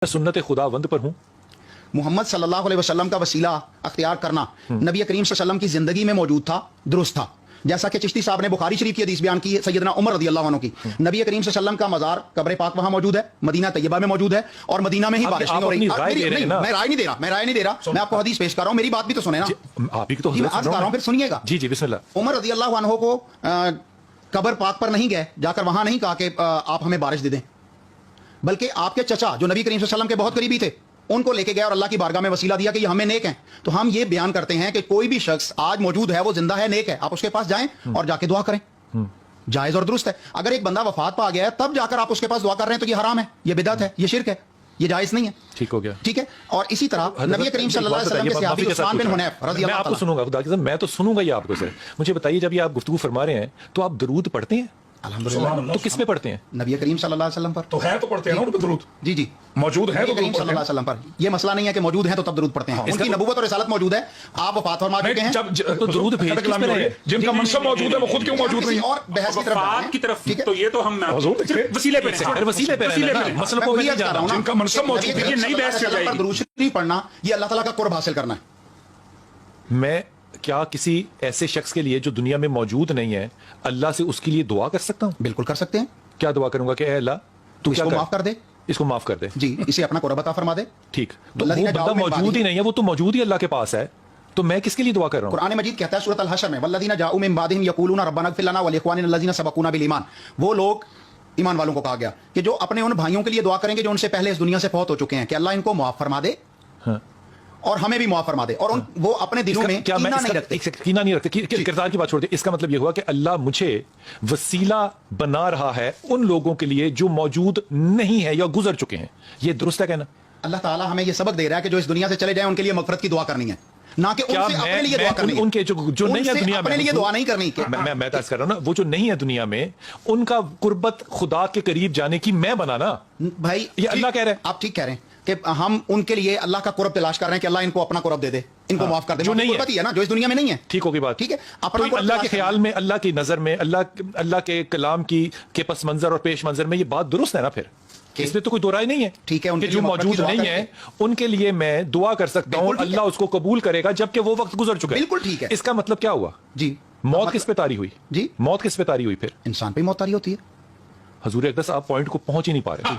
सुन्नत खुदावंद पर हूँ। मोहम्मद सल्लल्लाहु अलैहि वसल्लम का वसीला अख्तियार करना नबी करीम सल्लल्लाहु अलैहि वसल्लम की जिंदगी में मौजूद था, दुरुस्त था। जैसा कि चिश्ती साहब ने बुखारी शरीफ की हदीस बयान की है, सैयदना उमर रज़ियल्लाहु अन्हु की, नबी करीम सल्लल्लाहु अलैहि वसल्लम का मज़ार कब्र पाक वहां मौजूद है, मदीना तैयबा में मौजूद है, और मदीना में ही बारिश नहीं हो रही। मैं राय नहीं दे रहा, मैं आपको हदीस पेश कर रहा हूं, मेरी बात भी तो सुने ना। आप ही तो अर्ज कर रहा हूं, फिर सुनिएगा। जी जी बिस्मिल्लाह। उमर रज़ियल्लाहु अन्हु को कब्र पाक पर नहीं गए, जाकर वहां नहीं कहा कि आप हमें बारिश दे दें, बल्कि आपके चचा जो नबी करीम सल्लल्लाहु अलैहि वसल्लम के बहुत करीबी थे उनको लेके गया और अल्लाह की बारगाह में वसीला दिया कि ये हमें नेक हैं। तो हम ये बयान करते हैं कि कोई भी शख्स आज मौजूद है, वो जिंदा है, नेक है, आप उसके पास जाएं और जाके दुआ करें, जायज और दुरुस्त है। अगर एक बंदा वफात पा गया है तब जाकर आप उसके पास दुआ कर रहे हैं तो ये हराम है, ये बिदअत है, ये शिरक है, ये जायज नहीं है। ठीक हो गया, ठीक है। और इसी तरह नबी करीम सल्लल्लाहु अलैहि वसल्लम के सहाबी उस्मान बिन हुनैफ रज़ियल्लाहु मैं आपको सुनूंगा, खुदा की कसम मैं तो सुनूंगा ये आपको। सर मुझे बताइए, जब ये आप गुफ्तगू फरमा रहे हैं तो आप दरूद पढ़ते हैं? अल्हम्दुलिल्लाह। तो किस पे पढ़ते हैं? नबी करीम सल्लल्लाहु अलैहि वसल्लम पर तो है, तो पढ़ते हैं ना उन पे दरूद। जी जी, मौजूद है तो करीम सल्लल्लाहु अलैहि वसल्लम पर ये मसला नहीं है कि मौजूद है तो तब दरूद पढ़ते हैं। उनकी नबूवत और रिसालत मौजूद है, आप वफात फरमा चुके हैं, तो दरूद भेज किस पे रहे? जिनका मनसब मौजूद है वो खुद क्यों मौजूद नहीं? और बहस की तरफ ठीक है, तो ये तो हम वसीले पे वसीले पे मतलब को नहीं जा रहा हूं, जिनका मनसब मौजूद है, ये नई बहस चल जाएगी। दरूद शरीफ पढ़ना ये अल्लाह ताला का कुर्ब हासिल करना है। मैं क्या किसी ऐसे शख्स के लिए जो दुनिया में मौजूद नहीं है, अल्लाह से उसके लिए दुआ कर सकता हूं? बिल्कुल कर सकते हैं। क्या दुआ करूंगा कि अल्लाह तू इसको माफ कर दे, इसको माफ कर दे, जी, इसे अपना कुर्ब अता फरमा दे। ठीक, तो वो बंदा मौजूद ही नहीं है, वो तो मौजूद ही अल्लाह के पास है, तो मैं किसके लिए दुआ कर रहा हूं? कुरान मजीद कहता है सूरत अल-हशर में, वल्लज़ीना जाऊ मिन बादिहिम यक़ूलूना रब्बना इग़फिर लना व लिइख़वानिना अल्लज़ीना सबक़ूना बिल ईमान। वो लोग, ईमान वालों को कहा गया कि जो अपने उन भाइयों के लिए दुआ करेंगे जो उनसे पहले इस दुनिया से फौत हो चुके हैं, कि अल्लाह इनको माफ फरमा दे और हमें भी माफ फरमा दे। और वो अपने दिलों में कीना नहीं रखते, कीना नहीं रखते। किरदार की बात छोड़ दे, इसका मतलब ये हुआ कि अल्लाह मुझे वसीला बना रहा है उन लोगों के लिए जो मौजूद नहीं है या गुजर चुके हैं। ये दुरुस्त है कहना? अल्लाह ताला हमें ये सबक दे रहा है कि जो इस दुनिया से चले जाए उनके लिए मगफरत की दुआ करनी है, ना कि उनसे अपने लिए दुआ करनी है। उनके जो नहीं है दुनिया में, अपने लिए दुआ नहीं करनी। मैं अर्ज कर रहा हूं ना, वो जो नहीं है दुनिया में, उनका कुर्बत खुदा के करीब जाने की मैं बनाना भाई, ये अल्लाह कह रहे हैं। आप ठीक कह रहे हैं कि हम उनके लिए अल्लाह का कुर्ब तलाश कर रहे हैं कि अल्लाह इनको अपना कुर्ब दे दे, इनको माफ कर दे, जो नहीं है ना, जो इस दुनिया में नहीं है। ठीक होगी बात, ठीक है। अपना तो अल्लाह के ख्याल में, अल्लाह की नजर में, अल्लाह के कलाम की के पस मंजर और पेश मंजर में ये बात दुरुस्त है ना? फिर इसमें तो कोई दो राय नहीं है। ठीक है, कि जो मौजूद नहीं है उनके लिए मैं दुआ कर सकता हूं, अल्लाह उसको कबूल करेगा जबकि वो वक्त गुजर चुका है। बिल्कुल ठीक है। इसका मतलब क्या हुआ? जी, मौत किस पे तारी हुई? जी, मौत किस पे तारी हुई? फिर इंसान पे मौत तारी होती है। हजूर अक़दस आप पॉइंट को पहुंच ही नहीं पा रहे।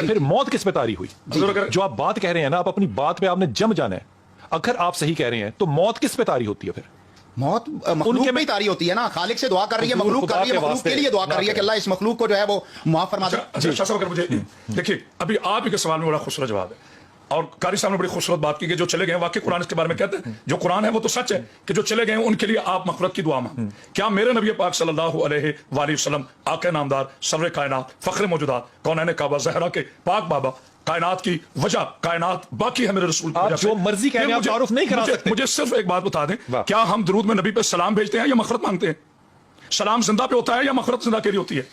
फिर मौत किस पे तारी हुई? जो आप बात कह रहे हैं ना, आप अपनी बात पे आपने जम जाना है। अगर आप सही कह रहे हैं तो मौत किस पे तारी होती है? फिर मौत मखलूक में तारी होती है ना। खालिक से दुआ कर रही है, मखलूक कर रही है, मखलूक के लिए दुआ कर रही है कि अल्लाह इस मखलूक को जो है वो माफ फरमा दे। अच्छा साहब, अगर मुझे देखिए, अभी आप ही के सवाल में बड़ा खूबसूरत जवाब है, और कारी साहब ने बड़ी खूबसूरत बात की कि जो चले गए, वाकई कुरान इसके बारे में कहते हैं, जो कुरान है वो तो सच है कि जो चले गए उनके लिए आप मग़फ़िरत की दुआ मांग। क्या मेरे नबी पाक सल्लल्लाहु अलैहि वसल्लम, आक़ा नामदार, सर्वर कायनात, फ़ख्र मौजूदात, कौनैन काबा ज़हरा के पाक बाबा, कायनात की वजह, कायनात बाकी है मेरे रसूल की वजह से, जो मर्जी कहें, आप तारुफ नहीं करा सकते। मुझे सिर्फ एक बात बता दें, क्या हम दरूद में नबी पे सलाम भेजते हैं या मग़फ़िरत मांगते हैं? सलाम जिंदा पे होता है या मग़फ़िरत जिंदा के लिए होती है?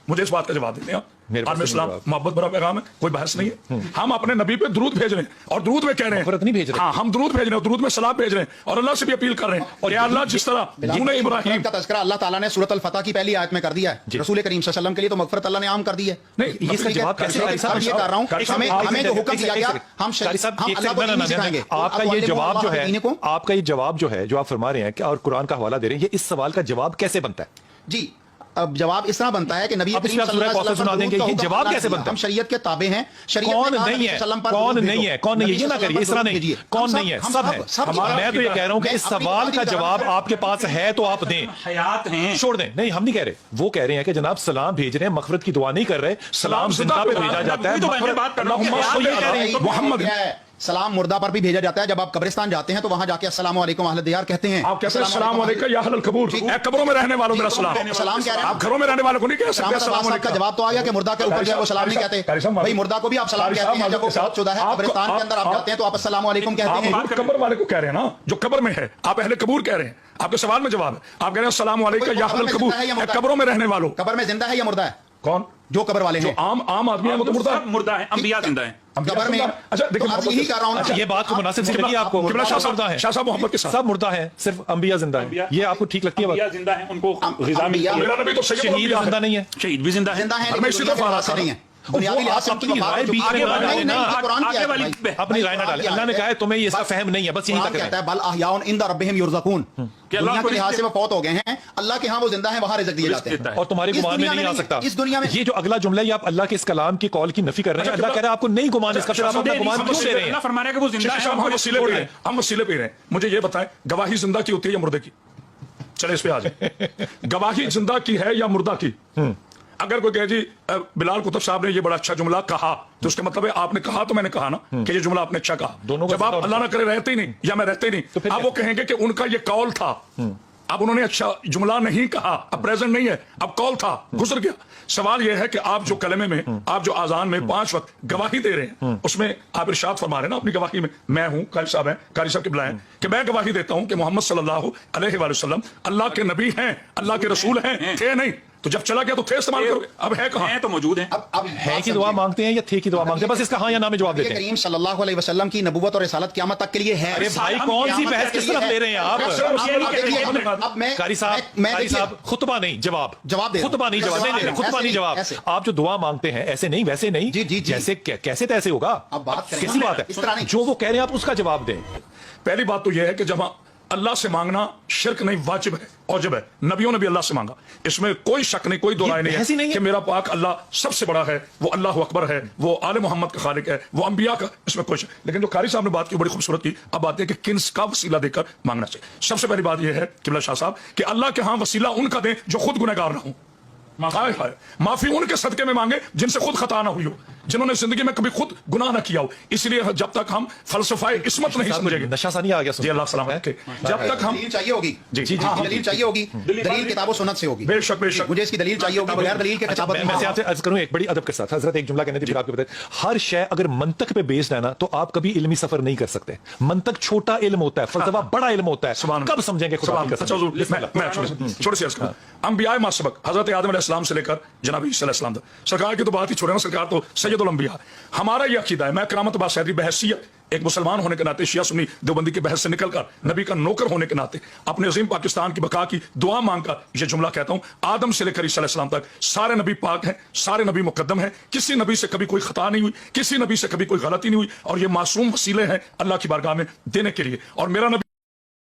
मुझे इस बात का जवाब देते हैं। और इस्लाम मोहब्बत भरा पैगाम है, कोई बहस नहीं है। हम अपने नबी पे दरूद भेज रहे हैं और दरूद में कह रहे हैं, नहीं भेज रहे। हाँ, हम दरूद भेज रहे हैं, दरूद में सलाम भेज रहे हैं और अल्लाह से भी अपील कर रहे हैं। और या अल्लाह, जिस तरह तूने इब्राहीम का तज़किरा अल्लाह ताला ने सूरत अल-फतह की पहली आयत में कर दिया है, रसूल करीम सल्लल्लाहु अलैहि वसल्लम के लिए तो मग़फ़िरत अल्लाह ने आम कर दी है। नहीं, इसका जवाब कैसे? ये कर रहा हूं, हमें जो हुक्म दिया गया, हम अल्लाह को सिखाएंगे। आपका ये जवाब जो है, आपका ये जवाब जो है, जो आप फरमा रहे हैं और कुरान का हवाला दे रहे हैं, ये इस सवाल का जवाब कैसे बनता है? जी, अब जवाब इस तरह बनता है कि नबी करीम सल्लल्लाहु अलैहि वसल्लम सुना देंगे, ये जवाब कैसे बनता है? हम शरीयत के ताबे हैं। कौन नहीं है, कौन नहीं है, कौन नहीं है, ये ना करिए इस तरह नहीं, कौन नहीं है, सब है। मैं तो ये कह रहा हूं कि इस सवाल का जवाब आपके पास है तो आप दें। हयात हैं, छोड़ दें। नहीं, हम नहीं कह रहे, वो कह रहे हैं कि जनाब सलाम भेज रहे हैं, मग़फ़िरत की दुआ नहीं कर रहे, सलाम जिंदा पे भेजा जाता है। मोहम्मद सलाम मुर्दा पर भी भेजा जाता है। जब आप कब्रिस्तान जाते हैं तो वहां जाके अस्सलामु अलैकुम अहले दियार कहते हैं। आप कहते हैं अस्सलामु अलैकुम या अहलल कबूर, कब्रों में रहने वालों मेरा सलाम। सलाम कह रहे हैं, आप घरों में रहने वालों को नहीं कह सकते अस्सलामु अलैकुम का जवाब तो आ गया कि मुर्दा के ऊपर जो है वो सलाम नहीं कहते। भाई मुर्दा को भी आप सलाम कहते हैं, जब वो फौतशुदा है कब्रिस्तान के अंदर आप जाते हैं तो आप अस्सलामु अलैकुम कहते हैं। आप कब्र वाले को कह रहे हैं ना, जो कब्र में है, आप अहले कबूर कह रहे हैं। आपके सवाल में जवाब है, आप कह रहे हैं अस्सलामु अलैकुम या अहलल कबूर, कब्रों में रहने वालों। कब्र में जिंदा है या मुर्दा है? कौन? जो कब्र वाले हैं। आम आदमी है वो तो मुर्दा है, अंबिया जिंदा है। कब्र में, अच्छा देखिए, यही कर रहा हूं। ये बात को मुनासिब सी लगी आपको? शाह साहब मोहम्मद के साथ सब मुर्दा है, सिर्फ अंबिया जिंदा है, ये आपको ठीक लगती है? अंबिया जिंदा है, उनको ग़िज़ा मिलती है। मेरा नबी तो शहीद जिंदा नहीं है, शहीद भी जिंदा है, जिंदा है, नहीं है। बुनियादी लिहाज से अपनी उनकी वफात राय हो चुकी बीच है। में ना डालें ना। ये कुरान की आगे आयत वाली है भाई। अपनी राय ना डालें। अल्लाह ने कहा है तुम्हें ये इसका फहम नहीं है, बस यहीं कुरान तक कहता है। है बल अहयाउन इंदा रब्बिहिम युरज़कून, अल्लाह दुनिया को के लिहाज से वो फौत हो गए हैं, अल्लाह के यहाँ वो जिंदा हैं, वहाँ रिज़्क दिए जाते देता हैं। है। और तुम्हारे इस गुमान में दुनिया नहीं आ सकता। इस दुनिया में ये जो अगला जुमला है, ये आप अल्लाह के इस कलाम की कॉल की नफी कर रहे हैं। अल्लाह कह रहा है आपको नहीं गुमान इसका, फिर आप अपना गुमान क्यों दे रहे हैं? अल्लाह फरमा रहा है कि वो जिंदा है, हम वसीले पे हैं, हम वसीले पे हैं। मुझे ये बताएं, गवाही जिंदा की होती है या मुर्दे की? चले इस पे आ जाए। गवाही जिंदा की है या मुर्दा की? अगर कोई कहे जी बिलाल कुतुब साहब ने ये बड़ा अच्छा जुमला कहा, तो उसका मतलब है आपने कहा तो मैंने कहा ना कि ये जुमला आपने अच्छा कहा। दोनों का जब आप जिंदा अल्लाह ना करे रहते ही नहीं या मैं रहते ही नहीं, फिर आप वो कहेंगे कि उनका ये कौल था। अब उन्होंने अच्छा जुमला नहीं कहा, अब प्रेजेंट नहीं है, अब कौल था, गुजर गया। सवाल यह है कि आप जो कलमे में, आप जो आजान में 5 वक्त गवाही दे रहे हैं, उसमें आप इरशाद फरमा रहे हैं ना अपनी गवाही में, मैं हूं, कारी साहब हैं, कारी साहब के बुलाएं, कि मैं गवाही देता हूं कि मोहम्मद सल्लल्लाहु अलैहि वसल्लम अल्लाह के नबी हैं, अल्लाह के रसूल हैं, थे नहीं, तो जब चला गया तो थे इस्तेमाल करोगे, अब है कहां? हैं तो मौजूद हैं। अब है की दुआ मांगते हैं या थे की दुआ मांगते हैं? बस इसका हाँ या ना में जवाब देते हैं। करीम सल्लल्लाहु अलैहि वसल्लम की नबूवत और रिसालत क़यामत तक के लिए है। अरे भाई कौन सी बहस किस तरफ ले रहे हैं आप? अब मैं कारी साहब खुतबा नहीं जवाब दे खुतबा नहीं जवाब नहीं, खुतबा नहीं जवाब। ऐसे। आप जो दुआ मांगते हैं ऐसे नहीं वैसे नहीं, जी, जी, जी। जैसे कैसे तैसे होगा। अब बात करें। कैसी बात इस तरह है? नहीं। जो वो कह रहे हैं आप उसका जवाब दें। पहली बात तो यह है कि जब अल्लाह से मांगना शिरक नहीं, वाजिब है, औजिब है। नबियों ने भी अल्लाह से मांगा, इसमें कोई शक नहीं, कोई दो राय नहीं बहस ही नहीं है है। कि मेरा पाक अल्लाह सबसे बड़ा है, वो अल्लाह अकबर है, वो आले मोहम्मद का खालिक है, वो अंबिया का, इसमें कोई शक। लेकिन जो कारी साहब ने बात की बड़ी खूबसूरत की, अब बात है कि किस का वसीला देकर मांगना चाहिए। सबसे पहली बात यह है किबला शाह साहब कि अल्लाह के यहाँ वसीला उनका दें जो खुद गुनहगार ना हो। हाय हाय, माफी उनके सदके में मांगे जिनसे खुद खता ना हुई हो, जिन्होंने जिंदगी में कभी खुद गुनाह ना किया हो। इसलिए जब तक हम फलसफाए इस्मत नहीं समझेंगे, नशा सा नहीं आ गया जी अल्लाह सलामत रखे, जब तक हम दलील चाहिए होगी। जी, जी, हाँ, जी, दलील चाहिए होगी। दलील किताब सुन्नत से होगी। बेशक बेशक मुझे इसकी दलील चाहिए होगी, बगैर दलील के किताब मैं आपसे अर्ज करूं एक बड़ी अदब के साथ। हजरत एक जुमला कहने थे, फिर आपको बताएं, हर शय अगर मंतक पे बेस्ड है ना, तो आप कभी इल्मी सफर नहीं कर सकते। मंतक छोटा इल्म होता है, फलसफा बड़ा इल्म होता है। कब समझेंगे खुदा की कसम? छोटे से अंबियाए मासबक हजरत आदम अलैहिस्सलाम से लेकर जनाब ईसा अलैहिस्सलाम तक, सरकार की तो बात ही छोड़े ना, सरकार तो सैयदुल अंबिया। हमारा यह अकीदा है, मैं करामत बासैदी बहसियत एक मुसलमान होने के नाते, शिया सुन्नी देवबंदी की बहस से निकलकर नबी का नौकर होने के नाते, अपने अजीम पाकिस्तान की बका की दुआ मांगकर यह जुमला कहता हूं, आदम से लेकर ईसा अलैहिस्सलाम तक सारे नबी पाक हैं, सारे नबी मुकद्दम हैं, किसी नबी से कभी कोई खता नहीं हुई, किसी नबी से कभी कोई गलती नहीं हुई, और ये मासूम वसीले हैं अल्लाह की बारगाह में देने के लिए। और मेरा नबी